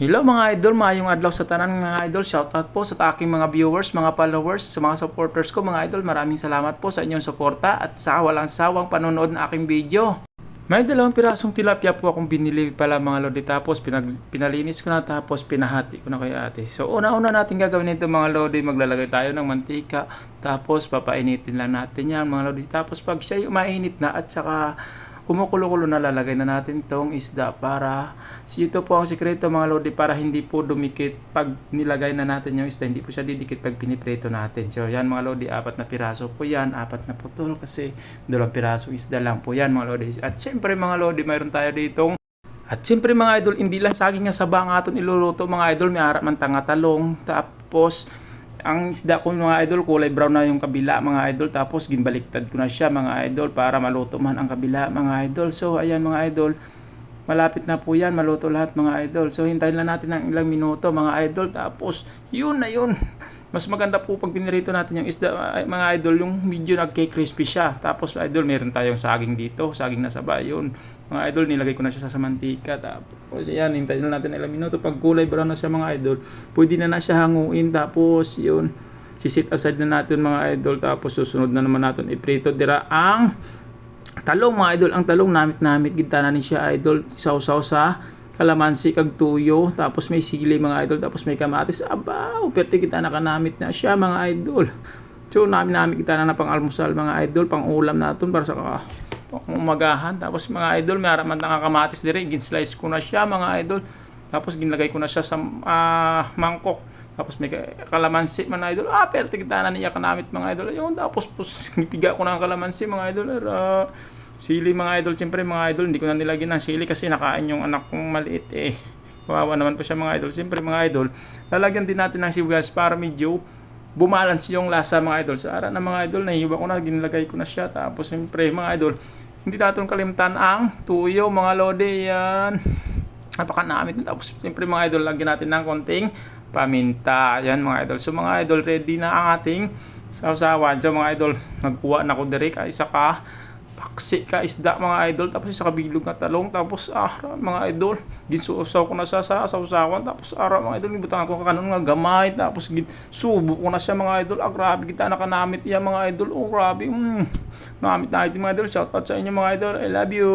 Hello mga idol, maayong adlaw sa tanan mga idol. Shoutout po sa aking mga viewers, mga followers, sa mga supporters ko mga idol. Maraming salamat po sa inyong suporta at sa walang sawang panonood ng aking video. May dalawang pirasong tilapia po akong binili pala mga lodi, tapos pinalinis ko na, tapos pinahati ko na kay ate. So una-una natin gagawin nito mga lodi, maglalagay tayo ng mantika, tapos papainitin lang natin yan mga lodi. Tapos pag siya mainit na at saka kumukulo-kulo na, lalagay na natin tong isda para ito po ang sikreto mga lodi, para hindi po dumikit pag nilagay na natin yung isda, hindi po siya didikit pag piniprito natin. So yan mga lodi, 4 na piraso po yan, 4 na putol kasi 2 piraso isda lang po yan mga lodi. At siyempre mga lodi, mayroon tayo ditong mga idol, hindi lang saging nga saba ang aton iluluto mga idol, may harap man tanga talong, tapos ang isda ko mga idol, kulay brown na yung kabila mga idol, tapos ginbaliktad ko na siya mga idol para maluto man ang kabila mga idol. So ayan mga idol, malapit na po yan maluto lahat mga idol. So hintayin lang natin ng ilang minuto mga idol, tapos yun na yun. Mas maganda po pag pinirito natin yung isda mga idol, yung medyo nagke-crispy siya. Tapos idol, meron tayong saging dito, saging na saba yun mga idol, nilagay ko na siya sa mantika. Tapos yan, hintayin na natin ilang minuto. Pag kulay brown na siya mga idol, pwede na siya hanguin. Tapos yun, sisit aside na natin mga idol. Tapos susunod na naman natin iprito dira ang talong mga idol. Ang talong namit gintana ni siya idol, sausaw sa kalamansi kag tuyo, tapos may sili mga idol, tapos may kamatis. Abaw, perte kita nakanamit na siya mga idol. So namin kita na pang almusal mga idol, pang ulam natin para sa pang umagahan. Tapos mga idol, may haraman na kamatis dire, gin-slice ko na siya mga idol. Tapos ginlagay ko na siya sa mangkok. Tapos may kalamansi mga idol. Perte kita na niya kanamit mga idol. Ayun, tapos piga ko na ang kalamansi mga idol. Sili mga idol, siyempre mga idol, hindi ko na nilagyan ng sili kasi nakain yung anak kong maliit eh. Kawawa naman po siya mga idol. Siyempre mga idol, lalagyan din natin ng sibuyas para medyo bumalance yung lasa mga idol. Sa ara na mga idol, nahiwa ko na, ginlagay ko na siya. Tapos siyempre mga idol, hindi natin kalimutan ang tuyo mga lodi yan. Napakanamit. Tapos siyempre mga idol, lagyan natin ng konting paminta. Yan mga idol. So mga idol, ready na ang ating sausawan. So mga idol, nagkuha na ko direct isa ka paksi ka isda mga idol, tapos isa kabilog na talong, tapos mga idol, ginsusaw ko na sa sausawan, tapos mga idol, ibutangan ko kanon nga gamay, tapos subo ko na siya mga idol. Grabe kita nakanamit yan mga idol. Grabe, namit na itin mga idol. Shoutout sa inyo mga idol, I love you.